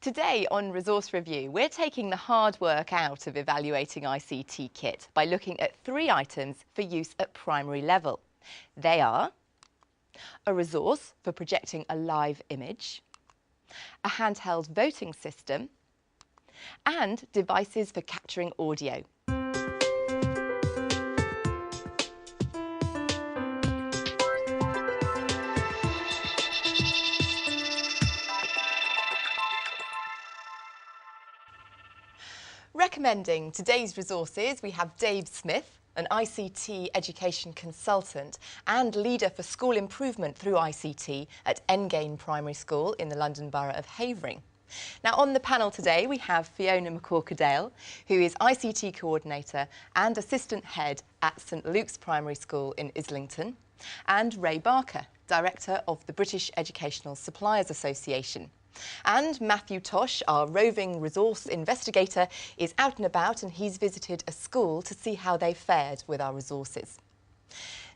Today on Resource Review, we're taking the hard work out of evaluating ICT Kit by looking at 3 items for use at primary level. They are a resource for projecting a live image, a handheld voting system, and devices for capturing audio. Recommending today's resources, we have Dave Smith, an ICT education consultant and leader for school improvement through ICT at Engain Primary School in the London Borough of Havering. Now on the panel today we have Fiona McCorkadale, who is ICT coordinator and assistant head at St Luke's Primary School in Islington, and Ray Barker, director of the British Educational Suppliers Association. And Matthew Tosh, our roving resource investigator, is out and about and he's visited a school to see how they fared with our resources.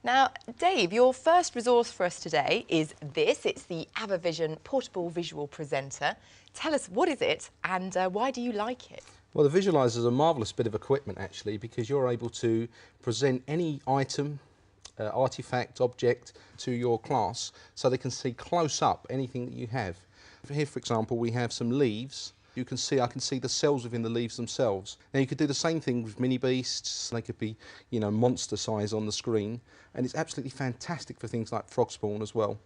Now, Dave, your first resource for us today is this. It's the AvaVision Portable Visual Presenter. Tell us, what is it and why do you like it? Well, the Visualiser is a marvellous bit of equipment actually, because you're able to present any item, artefact, object to your class so they can see close up anything that you have. Here, for example, we have some leaves. I can see the cells within the leaves themselves. Now, you could do the same thing with mini beasts. They could be, monster size on the screen. And it's absolutely fantastic for things like frog spawn as well.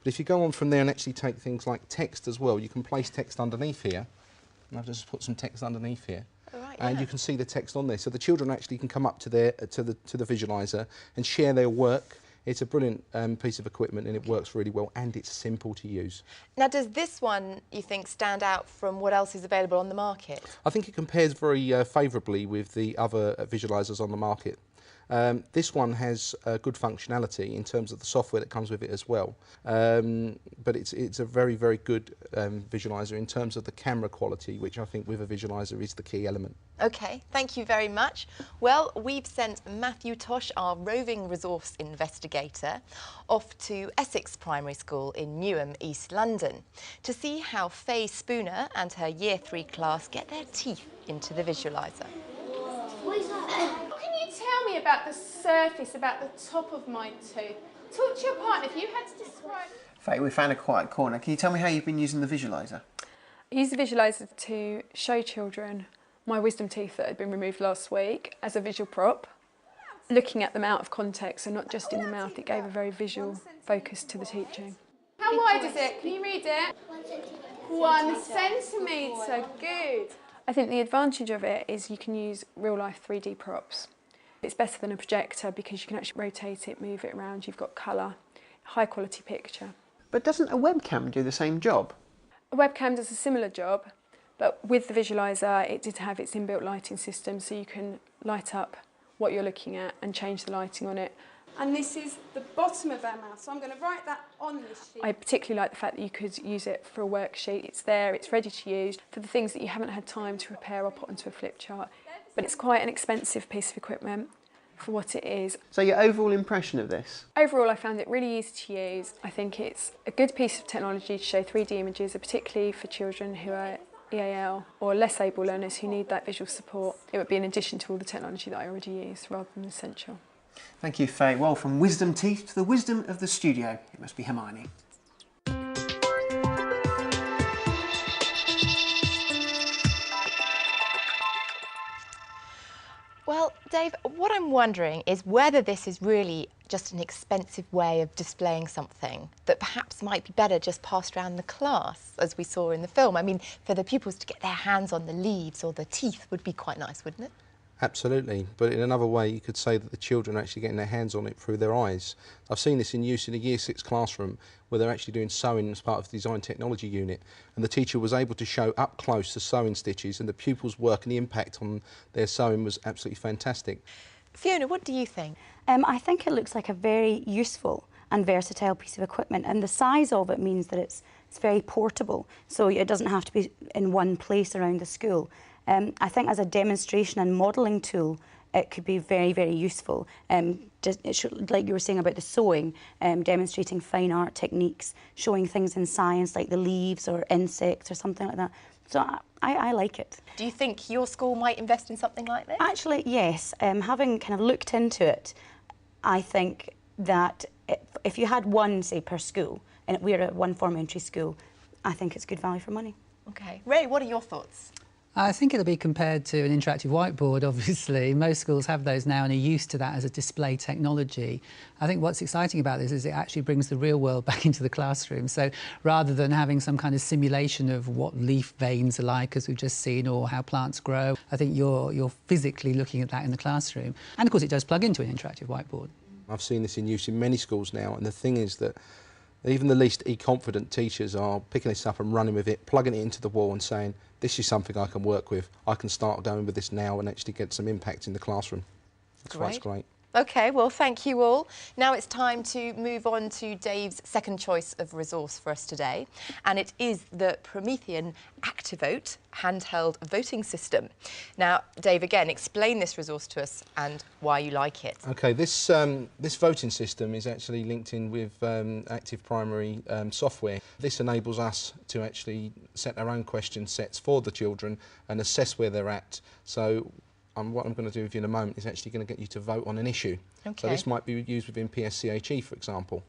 But if you go on from there and actually take things like text as well, you can place text underneath here. And I've just put some text underneath here. Right, and yeah. you can see the text on there. So the children actually can come up to the Visualiser and share their work. It's a brilliant piece of equipment and it works really well and it's simple to use. Now, does this one, you think, stand out from what else is available on the market? I think it compares very favourably with the other Visualisers on the market. This one has good functionality in terms of the software that comes with it as well. But it's a very, very good Visualiser in terms of the camera quality, which I think with a Visualiser is the key element. OK, thank you very much. Well, we've sent Matthew Tosh, our roving resource investigator, off to Essex Primary School in Newham, East London, to see how Faye Spooner and her Year 3 class get their teeth into the Visualiser. What is that? Can you tell me about the surface, about the top of my tooth? Talk to your partner if you had to describe... Faye, we found a quiet corner. Can you tell me how you've been using the Visualiser? I use the Visualiser to show children my wisdom teeth that had been removed last week as a visual prop. Looking at them out of context and not just in the mouth, it gave a very visual focus to the teaching. How wide is it? Can you read it? 1 centimetre. Good. I think the advantage of it is you can use real-life 3D props. It's better than a projector because you can actually rotate it, move it around, you've got colour, high-quality picture. But doesn't a webcam do the same job? A webcam does a similar job, but with the Visualiser it did have its inbuilt lighting system, so you can light up what you're looking at and change the lighting on it. And this is the bottom of our mouth, so I'm going to write that on this sheet. I particularly like the fact that you could use it for a worksheet. It's there, it's ready to use for the things that you haven't had time to prepare or put onto a flip chart. But it's quite an expensive piece of equipment for what it is. So your overall impression of this? Overall, I found it really easy to use. I think it's a good piece of technology to show 3D images, particularly for children who are EAL or less able learners who need that visual support. It would be an addition to all the technology that I already use rather than essential. Thank you, Faye. Well, from wisdom teeth to the wisdom of the studio, it must be Hermione. Well, Dave, what I'm wondering is whether this is really just an expensive way of displaying something that perhaps might be better just passed around the class, as we saw in the film. I mean, for the pupils to get their hands on the leaves or the teeth would be quite nice, wouldn't it? Absolutely, but in another way you could say that the children are actually getting their hands on it through their eyes. I've seen this in use in a Year 6 classroom where they're actually doing sewing as part of the design technology unit, and the teacher was able to show up close the sewing stitches, and the pupils' work and the impact on their sewing was absolutely fantastic. Fiona, what do you think? I think it looks like a very useful and versatile piece of equipment, and the size of it means that it's very portable, so it doesn't have to be in one place around the school. I think as a demonstration and modelling tool, it could be very, very useful. Like you were saying about the sewing, demonstrating fine art techniques, showing things in science like the leaves or insects or something like that. So I like it. Do you think your school might invest in something like this? Actually, yes. Having kind of looked into it, I think that if you had one, say, per school, and we're at one form-entry school, I think it's good value for money. OK. Ray, what are your thoughts? I think it'll be compared to an interactive whiteboard, obviously. Most schools have those now and are used to that as a display technology. I think what's exciting about this is it actually brings the real world back into the classroom. So rather than having some kind of simulation of what leaf veins are like, as we've just seen, or how plants grow, I think you're physically looking at that in the classroom. And of course it does plug into an interactive whiteboard. I've seen this in use in many schools now, and the thing is that even the least e-confident teachers are picking this up and running with it, plugging it into the wall and saying, this is something I can work with. I can start going with this now and actually get some impact in the classroom. That's why it's great. OK, well, thank you all. Now it's time to move on to Dave's second choice of resource for us today, and it is the Promethean ActiVote handheld voting system. Now, Dave, again, explain this resource to us and why you like it. OK, this voting system is actually linked in with Active Primary software. This enables us to actually set our own question sets for the children and assess where they're at. So what I'm going to do with you in a moment is actually going to get you to vote on an issue. Okay. So this might be used within PSCHE, for example.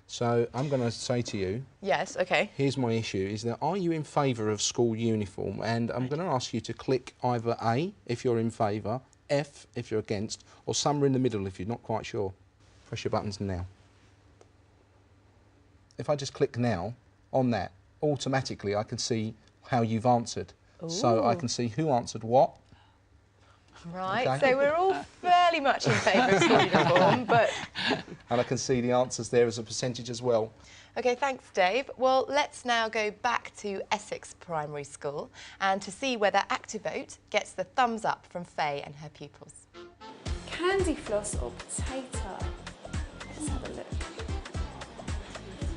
So I'm going to say to you, yes, OK. Here's my issue, is that are you in favour of school uniform? And I'm going to ask you to click either A, if you're in favour, F, if you're against, or somewhere in the middle if you're not quite sure. Press your buttons now. If I just click now on that, automatically I can see how you've answered. Ooh. So I can see who answered what. Right, Okay. so we're all fairly much in favour of school uniform, but... And I can see the answers there as a percentage as well. OK, thanks, Dave. Well, let's now go back to Essex Primary School and to see whether ActiVote gets the thumbs up from Faye and her pupils. Candy floss or potato? Let's have a look.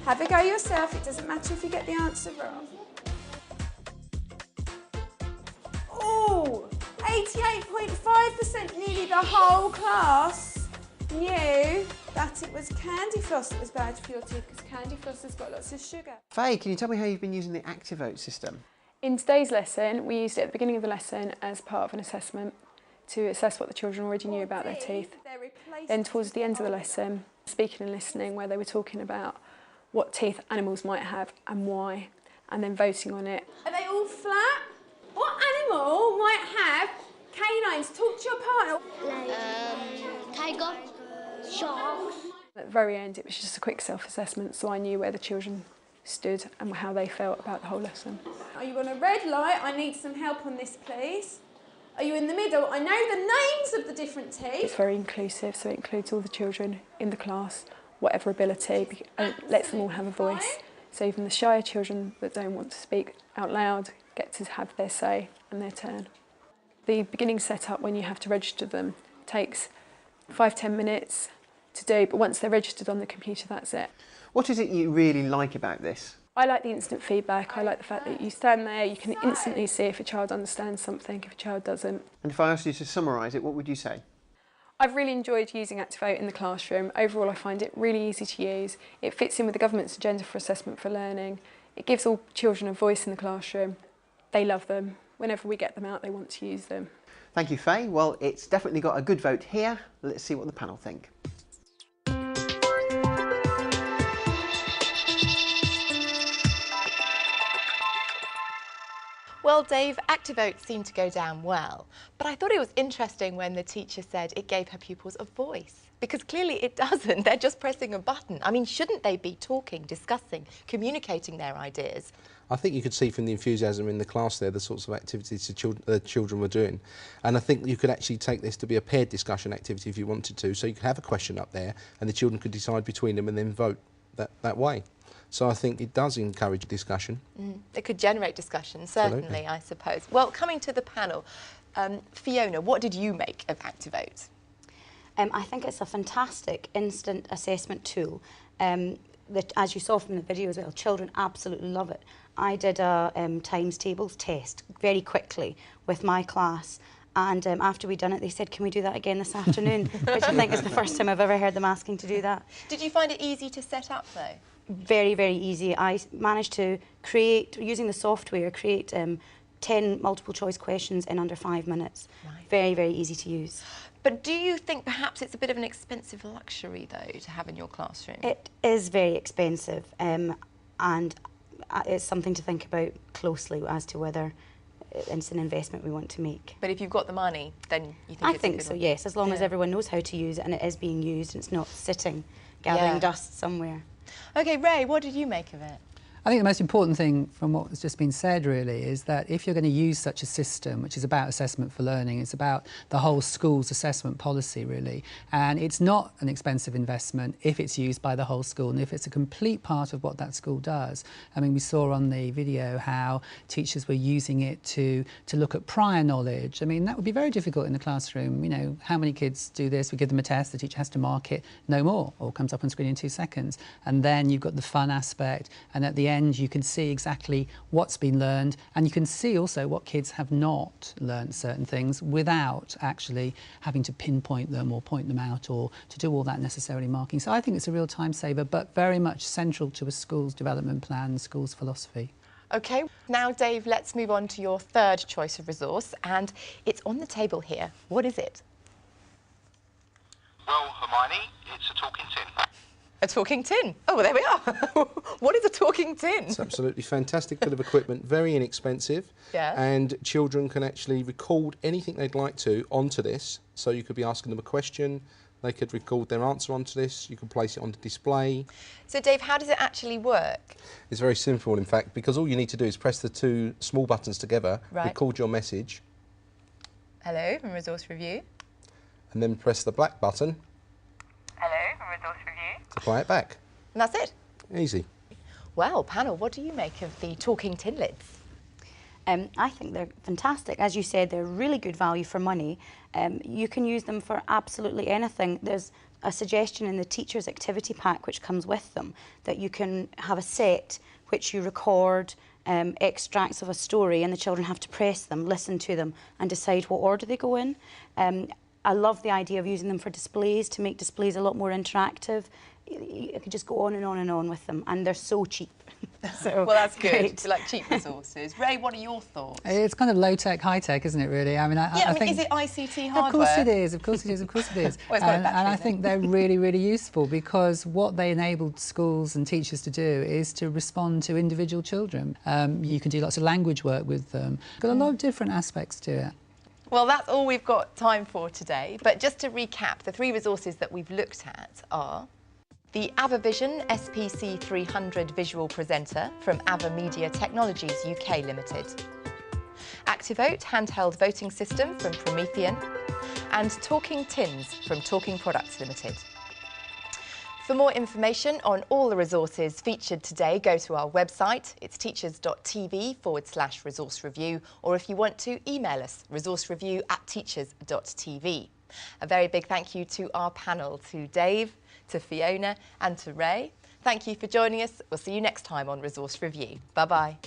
Have a go yourself, it doesn't matter if you get the answer wrong. Oh, 88.5%, nearly the whole class knew that it was candy floss that was bad for your teeth because candy floss has got lots of sugar. Faye, can you tell me how you've been using the ActiVote system? In today's lesson, we used it at the beginning of the lesson as part of an assessment to assess what the children already knew about their teeth. Then towards the end of the lesson, speaking and listening, where they were talking about what teeth animals might have and why, and then voting on it. Are they all flat? What animal might have canines? Talk to your partner. Tiger, sharks. At the very end, it was just a quick self-assessment, so I knew where the children stood and how they felt about the whole lesson. Are you on a red light? I need some help on this, please. Are you in the middle? I know the names of the different teeth. It's very inclusive, so it includes all the children in the class, whatever ability, and it lets them all have a voice. So even the shyer children that don't want to speak out loud get to have their say and their turn. The beginning setup, when you have to register them, takes 5–10 minutes to do, but once they're registered on the computer, that's it. What is it you really like about this? I like the instant feedback. I like the fact that you stand there, you can instantly see if a child understands something, if a child doesn't. And if I asked you to summarise it, what would you say? I've really enjoyed using ActiVote in the classroom. Overall, I find it really easy to use. It fits in with the government's agenda for assessment for learning. It gives all children a voice in the classroom. They love them. Whenever we get them out, they want to use them. Thank you, Faye. Well, it's definitely got a good vote here. Let's see what the panel think. Well, Dave, ActiVote seemed to go down well, but I thought it was interesting when the teacher said it gave her pupils a voice, because clearly it doesn't. They're just pressing a button. I mean, shouldn't they be talking, discussing, communicating their ideas? I think you could see from the enthusiasm in the class there the sorts of activities the children were doing. And I think you could actually take this to be a paired discussion activity if you wanted to. So you could have a question up there and the children could decide between them and then vote that way. So I think it does encourage discussion. It could generate discussion, certainly, Absolutely. I suppose. Well, coming to the panel, Fiona, what did you make of ActiVote? I think it's a fantastic instant assessment tool. As you saw from the video as well, children absolutely love it. I did a times tables test very quickly with my class, And after we'd done it, they said, can we do that again this afternoon? Which I think is the first time I've ever heard them asking to do that. Did you find it easy to set up though? Very, very easy. I managed to create, using the software, create 10 multiple choice questions in under 5 minutes. Right. Very, very easy to use. But do you think perhaps it's a bit of an expensive luxury though to have in your classroom? It is very expensive, and it's something to think about closely as to whether it's an investment we want to make. But if you've got the money, then you think I it's think a good so, one? yes, as long as everyone knows how to use it and it is being used and it's not sitting gathering dust somewhere. OK, Ray, what did you make of it? I think the most important thing from what has just been said really is that if you're going to use such a system, which is about assessment for learning, it's about the whole school's assessment policy really, and it's not an expensive investment if it's used by the whole school and if it's a complete part of what that school does. I mean, we saw on the video how teachers were using it to look at prior knowledge. I mean, that would be very difficult in the classroom. You know, how many kids do this? We give them a test, the teacher has to mark it, no more, or comes up on screen in 2 seconds. And then you've got the fun aspect, and at the end you can see exactly what's been learned, and you can see also what kids have not learned certain things without actually having to pinpoint them or point them out or to do all that necessarily marking. So I think it's a real time saver, but very much central to a school's development plan, school's philosophy. OK, now Dave, let's move on to your third choice of resource, and it's on the table here. What is it? Well, Hermione, it's a talking tin. A talking tin. Oh, well, there we are. What is a talking tin? It's absolutely fantastic bit of equipment, very inexpensive. Yeah. And children can actually record anything they'd like to onto this. So you could be asking them a question, they could record their answer onto this, you could place it on the display. So, Dave, how does it actually work? It's very simple, in fact, because all you need to do is press the 2 small buttons together, record your message. Hello, from Resource Review. And then press the black button. Hello, from Resource Review. To play it back. And that's it. Easy. Well, panel, what do you make of the talking tin lids? I think they're fantastic. As you said, they're really good value for money. You can use them for absolutely anything. There's a suggestion in the teacher's activity pack which comes with them that you can have a set which you record extracts of a story, and the children have to press them, listen to them and decide what order they go in. I love the idea of using them for displays, to make displays a lot more interactive. You could just go on and on and on with them, and they're so cheap. So, well, that's good. great. You like cheap resources. Ray, what are your thoughts? It's kind of low-tech, high-tech, isn't it, really? I mean, I think... is it ICT hardware? Of course it is, of course it is, of course it is. Well, and I think they're really, really useful, because what they enabled schools and teachers to do is to respond to individual children. You can do lots of language work with them. Got a lot of different aspects to it. Well, that's all we've got time for today. But just to recap, the 3 resources that we've looked at are the AvaVision SPC 300 visual presenter from Ava Media Technologies UK Limited, ActiVote handheld voting system from Promethean, and Talking Tins from Talking Products Limited. For more information on all the resources featured today, go to our website. It's teachers.tv/resource review, or if you want to, email us, resourcereview@teachers.tv. A very big thank you to our panel, to Dave, to Fiona and to Ray. Thank you for joining us. We'll see you next time on Resource Review. Bye-bye.